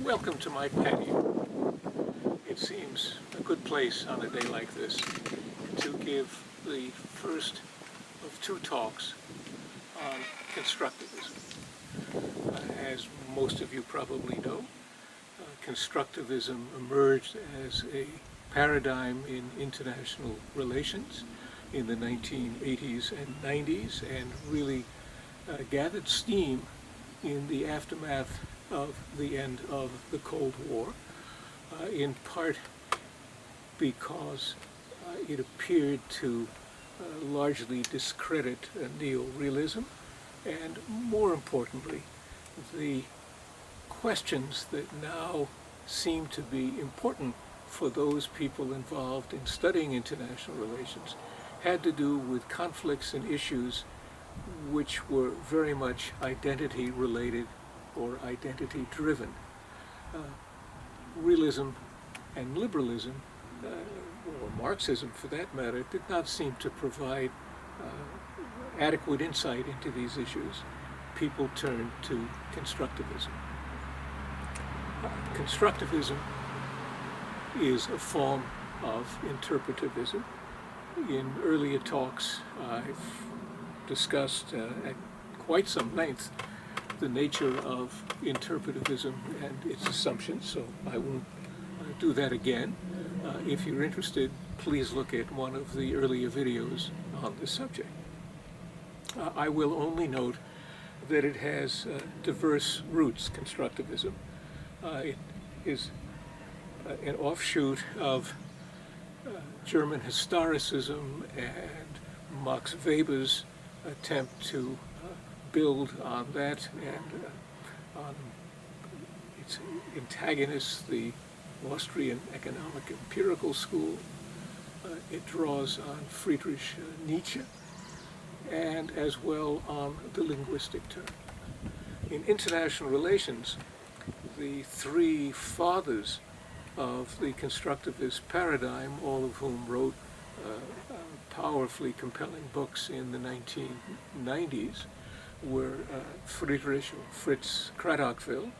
Welcome to my patio. It seems a good place on a day like this to give the first of two talks on constructivism. As most of you probably know, constructivism emerged as a paradigm in international relations in the 1980s and 90s and really gathered steam in the aftermath of the end of the Cold War, in part because it appeared to largely discredit neorealism, and more importantly, the questions that now seem to be important for those people involved in studying international relations had to do with conflicts and issues which were very much identity related or identity driven. Realism and liberalism, or Marxism for that matter, did not seem to provide adequate insight into these issues. People turned to constructivism. Constructivism is a form of interpretivism. In earlier talks, I've discussed at quite some length the nature of interpretivism and its assumptions, so I won't do that again. If you're interested, please look at one of the earlier videos on this subject. I will only note that it has diverse roots, constructivism. It is an offshoot of German historicism and Max Weber's attempt to build on that and on its antagonists, the Austrian economic empirical school. It draws on Friedrich Nietzsche and as well on the linguistic turn. In international relations, the three fathers of the constructivist paradigm, all of whom wrote powerfully compelling books in the 1990s, were Fritz Craddockville,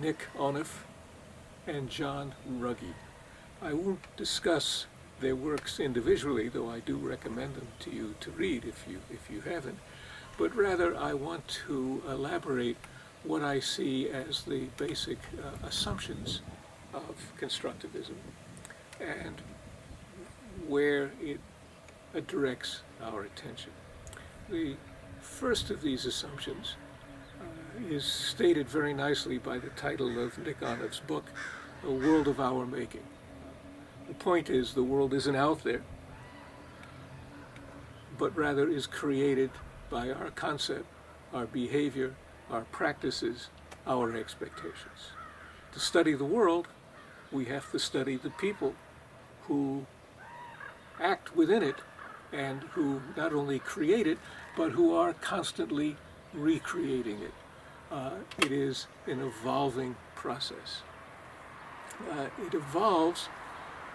Nick Onuf, and John Ruggie. I won't discuss their works individually, though I do recommend them to you to read if you haven't, but rather I want to elaborate what I see as the basic assumptions of constructivism and where it directs our attention. The first of these assumptions is stated very nicely by the title of Nick Onuf's book, A World of Our Making. The point is, the world isn't out there, but rather is created by our concept, our behavior, our practices, our expectations. To study the world, we have to study the people who act within it and who not only create it, but who are constantly recreating it. It is an evolving process. It evolves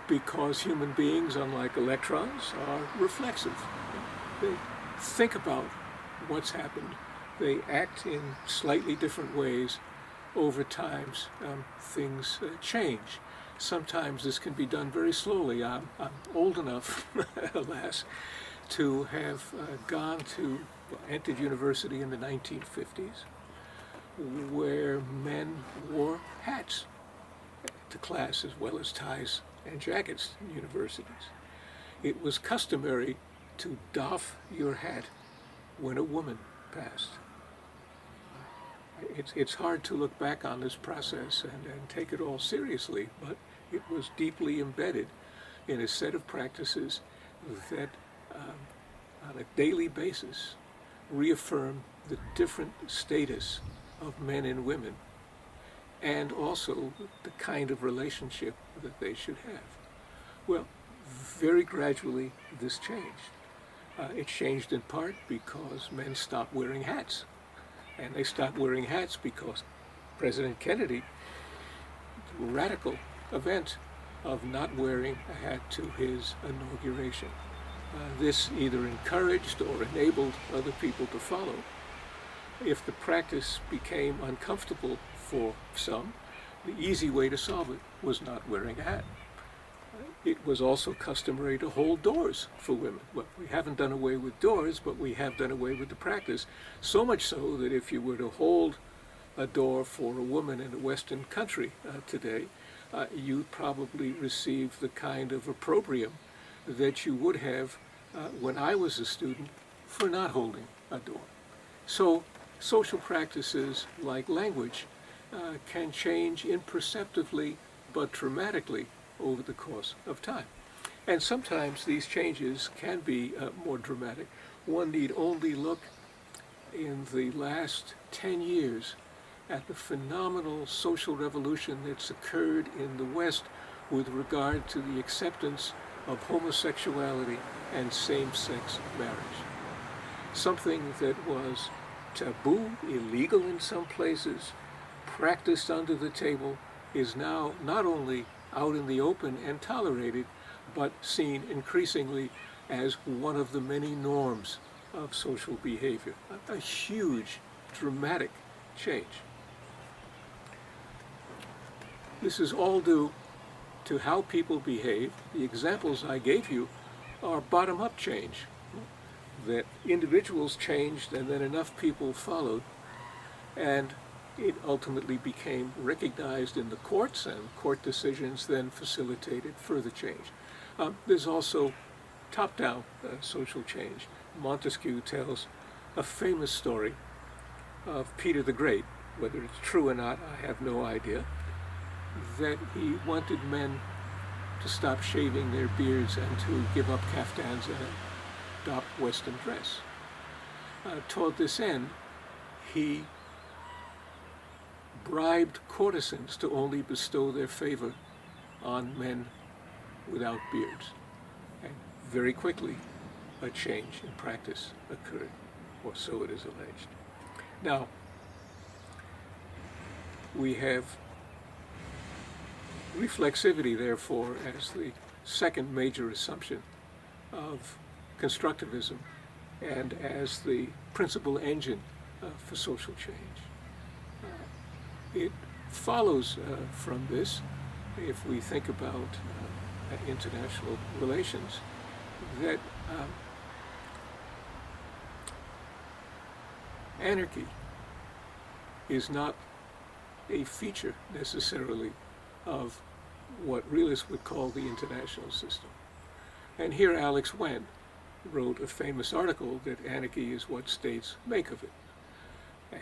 because human beings, unlike electrons, are reflexive. They think about what's happened. They act in slightly different ways. Over time, things change. Sometimes this can be done very slowly. I'm old enough, alas, to have entered university in the 1950s, where men wore hats to class as well as ties and jackets in universities. It was customary to doff your hat when a woman passed. It's hard to look back on this process and take it all seriously, but it was deeply embedded in a set of practices that on a daily basis reaffirm the different status of men and women and also the kind of relationship that they should have. Well, very gradually this changed. It changed in part because men stopped wearing hats. And they stopped wearing hats because President Kennedy, the radical event of not wearing a hat to his inauguration. This either encouraged or enabled other people to follow. If the practice became uncomfortable for some, The easy way to solve it was not wearing a hat. It was also customary to hold doors for women. Well, we haven't done away with doors, but we have done away with the practice, so much so that if you were to hold a door for a woman in a Western country today, you'd probably receive the kind of opprobrium that you would have when I was a student for not holding a door. So social practices like language can change imperceptibly but dramatically over the course of time. And sometimes these changes can be more dramatic. One need only look in the last 10 years at the phenomenal social revolution that's occurred in the West with regard to the acceptance of homosexuality and same-sex marriage. Something that was taboo, illegal in some places, practiced under the table, is now not only out in the open and tolerated, but seen increasingly as one of the many norms of social behavior. A huge, dramatic change. This is all due to how people behave. The examples I gave you are bottom-up change, that individuals changed and then enough people followed, and it ultimately became recognized in the courts, and court decisions then facilitated further change. There's also top-down social change. Montesquieu tells a famous story of Peter the Great. Whether it's true or not, I have no idea, that he wanted men to stop shaving their beards and to give up caftans and adopt Western dress. Toward this end, he bribed courtesans to only bestow their favor on men without beards. And very quickly, a change in practice occurred, or so it is alleged. Now, we have reflexivity, therefore, as the second major assumption of constructivism and as the principal engine for social change. It follows from this, if we think about international relations, that anarchy is not a feature necessarily of what realists would call the international system. And here Alex Wen wrote a famous article that anarchy is what states make of it,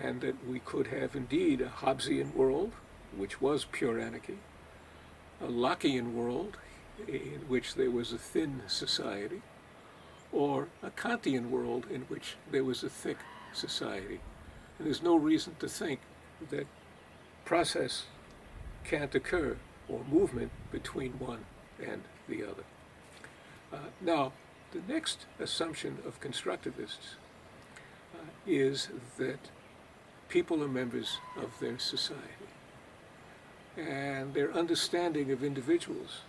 and that we could have indeed a Hobbesian world, which was pure anarchy, a Lockean world in which there was a thin society, or a Kantian world in which there was a thick society. And there's no reason to think that process can't occur, or movement between one and the other. Now, the next assumption of constructivists is that people are members of their society, and their understanding of individuals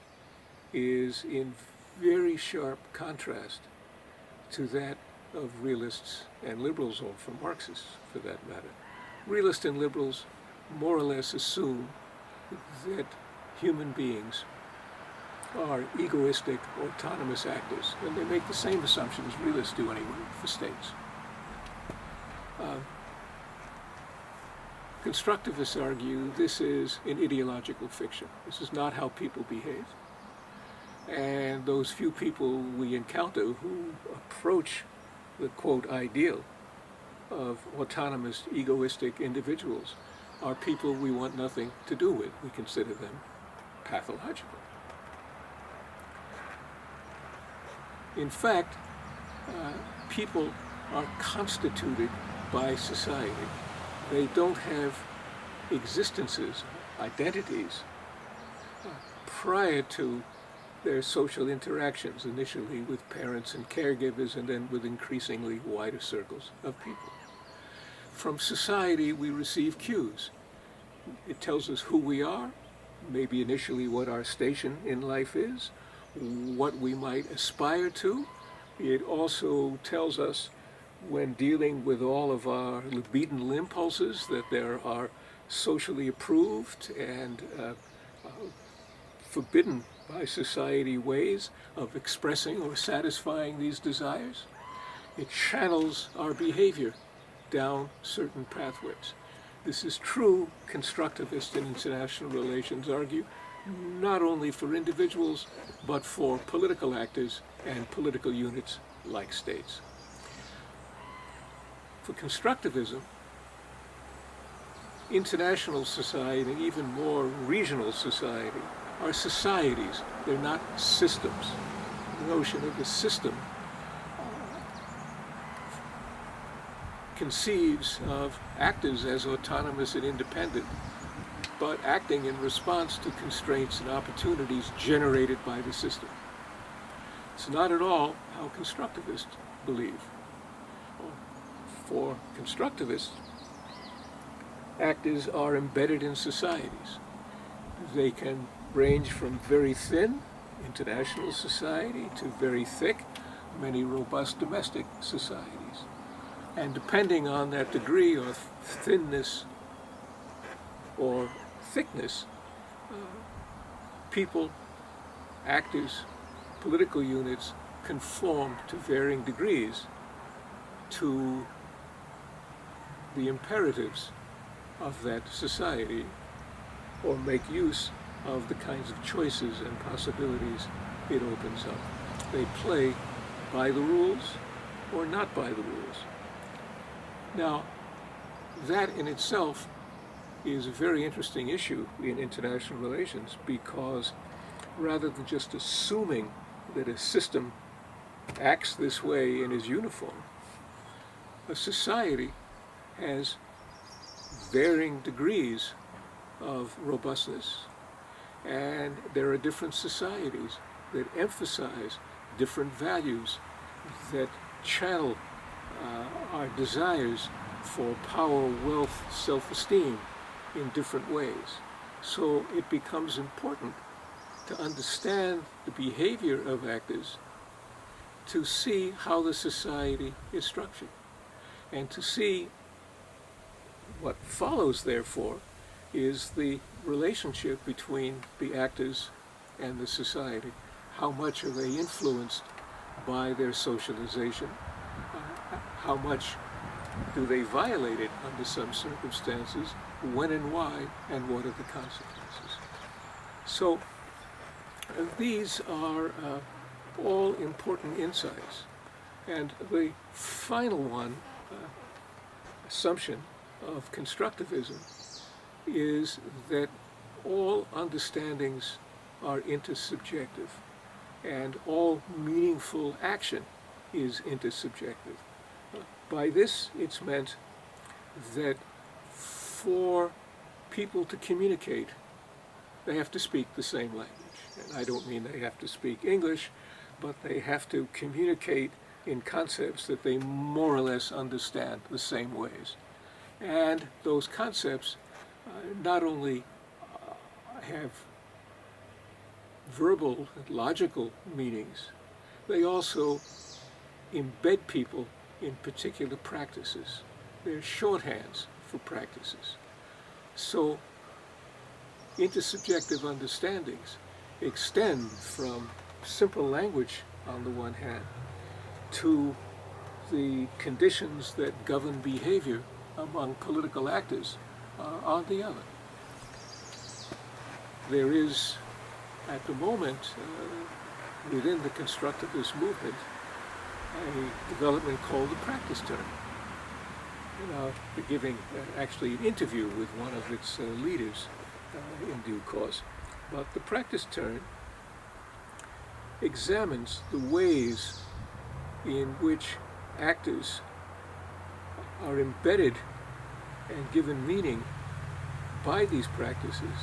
is in very sharp contrast to that of realists and liberals, or from Marxists for that matter. Realists and liberals more or less assume that human beings are egoistic, autonomous actors, and they make the same assumptions realists do anyway for states. Constructivists argue this is an ideological fiction. This is not how people behave. And those few people we encounter who approach the, quote, ideal of autonomous, egoistic individuals are people we want nothing to do with. We consider them pathological. In fact, people are constituted by society. They don't have existences, identities, prior to their social interactions, initially with parents and caregivers, and then with increasingly wider circles of people. From society, we receive cues. It tells us who we are, maybe initially what our station in life is, what we might aspire to. It also tells us when dealing with all of our libidinal impulses, that there are socially approved and forbidden by society ways of expressing or satisfying these desires. It channels our behavior down certain pathways. This is true, constructivists in international relations argue, not only for individuals, but for political actors and political units like states. For constructivism, international society, and even more regional society, are societies. They're not systems. The notion of a system conceives of actors as autonomous and independent, but acting in response to constraints and opportunities generated by the system. It's not at all how constructivists believe. For constructivists, actors are embedded in societies. They can range from very thin, international society, to very thick, many robust domestic societies. And depending on that degree of thinness or thickness, people, actors, political units conform to varying degrees to the imperatives of that society, or make use of the kinds of choices and possibilities it opens up. They play by the rules or not by the rules. Now, that in itself is a very interesting issue in international relations, because rather than just assuming that a system acts this way and is uniform, a society has varying degrees of robustness, and there are different societies that emphasize different values, that channel our desires for power, wealth, self-esteem in different ways. So it becomes important to understand the behavior of actors, to see how the society is structured, and to see what follows, therefore, is the relationship between the actors and the society. How much are they influenced by their socialization? How much do they violate it under some circumstances? When and why, and what are the consequences? So these are all important insights. And the final one, assumption of constructivism, is that all understandings are intersubjective, and all meaningful action is intersubjective. By this, it's meant that for people to communicate, they have to speak the same language. And I don't mean they have to speak English, but they have to communicate in concepts that they more or less understand the same ways. And those concepts not only have verbal and logical meanings, they also embed people in particular practices. They're shorthands for practices. So intersubjective understandings extend from simple language on the one hand to the conditions that govern behavior among political actors on the other. There is, at the moment, within the constructivist movement, a development called the practice turn. And I'll be giving actually an interview with one of its leaders in due course. But the practice turn examines the ways in which actors are embedded and given meaning by these practices,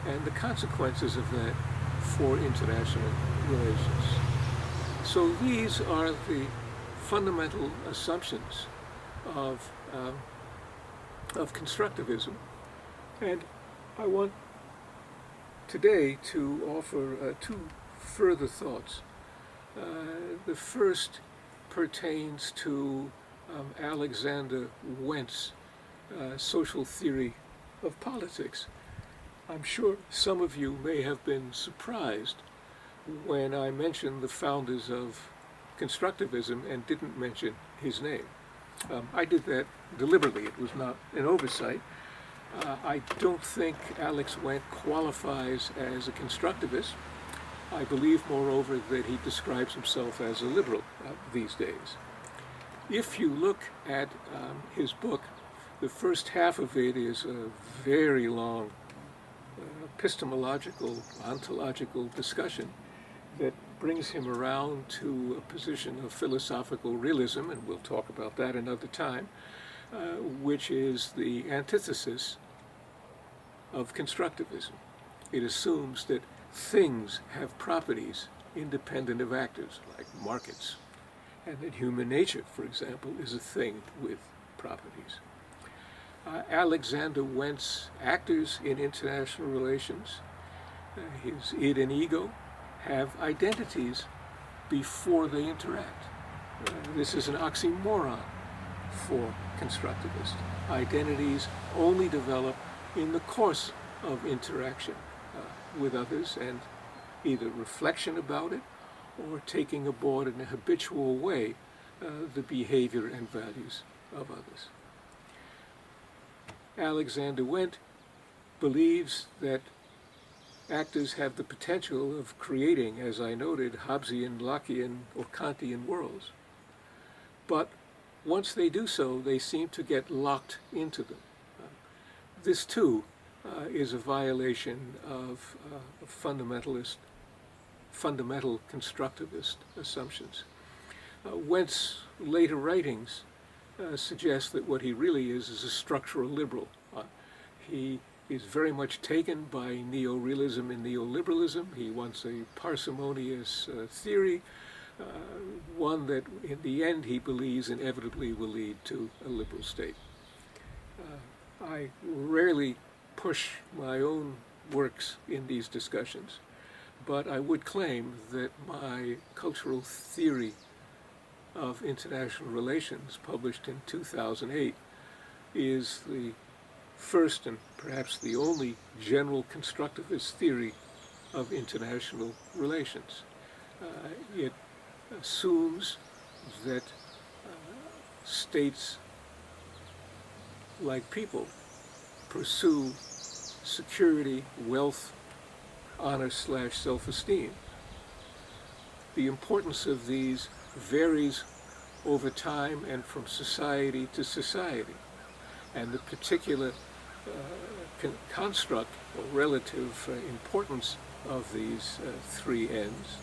and the consequences of that for international relations. So these are the fundamental assumptions of constructivism, and I want today to offer two further thoughts. The first pertains to Alexander Wendt's social theory of politics. I'm sure some of you may have been surprised when I mentioned the founders of Constructivism and didn't mention his name. I did that deliberately. It was not an oversight. I don't think Alex Wendt qualifies as a constructivist. I believe, moreover, that he describes himself as a liberal these days. If you look at his book, the first half of it is a very long epistemological, ontological discussion that brings him around to a position of philosophical realism, and we'll talk about that another time, which is the antithesis of constructivism. It assumes that things have properties independent of actors, like markets, and that human nature, for example, is a thing with properties. Alexander Wendt's actors in international relations, his id and ego, have identities before they interact. This is an oxymoron for constructivists. Identities only develop in the course of interaction with others and either reflection about it or taking aboard in a habitual way the behavior and values of others. Alexander Wendt believes that actors have the potential of creating, as I noted, Hobbesian, Lockean, or Kantian worlds. But once they do so, they seem to get locked into them. This, too, is a violation of fundamental constructivist assumptions. Wendt's later writings suggest that what he really is a structural liberal. He is very much taken by neorealism and neoliberalism. He wants a parsimonious theory, one that in the end he believes inevitably will lead to a liberal state. I rarely push my own works in these discussions, but I would claim that my cultural theory of international relations, published in 2008, is the first and perhaps the only general constructivist theory of international relations. It assumes that states, like people, pursue security, wealth, honor/self-esteem. The importance of these varies over time and from society to society, and the particular construct or relative importance of these three ends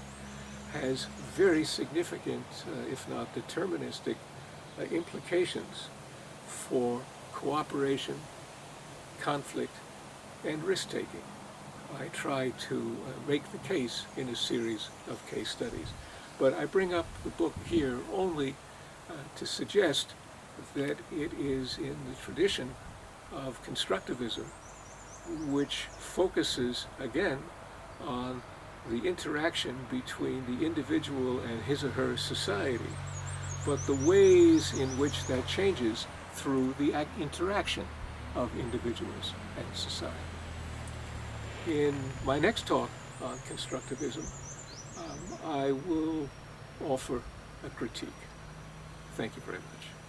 has very significant, if not deterministic, implications for cooperation, conflict, and risk-taking. I try to make the case in a series of case studies. But I bring up the book here only to suggest that it is in the tradition of constructivism, which focuses, again, on the interaction between the individual and his or her society, but the ways in which that changes through the interaction of individuals and society. In my next talk on constructivism, I will offer a critique. Thank you very much.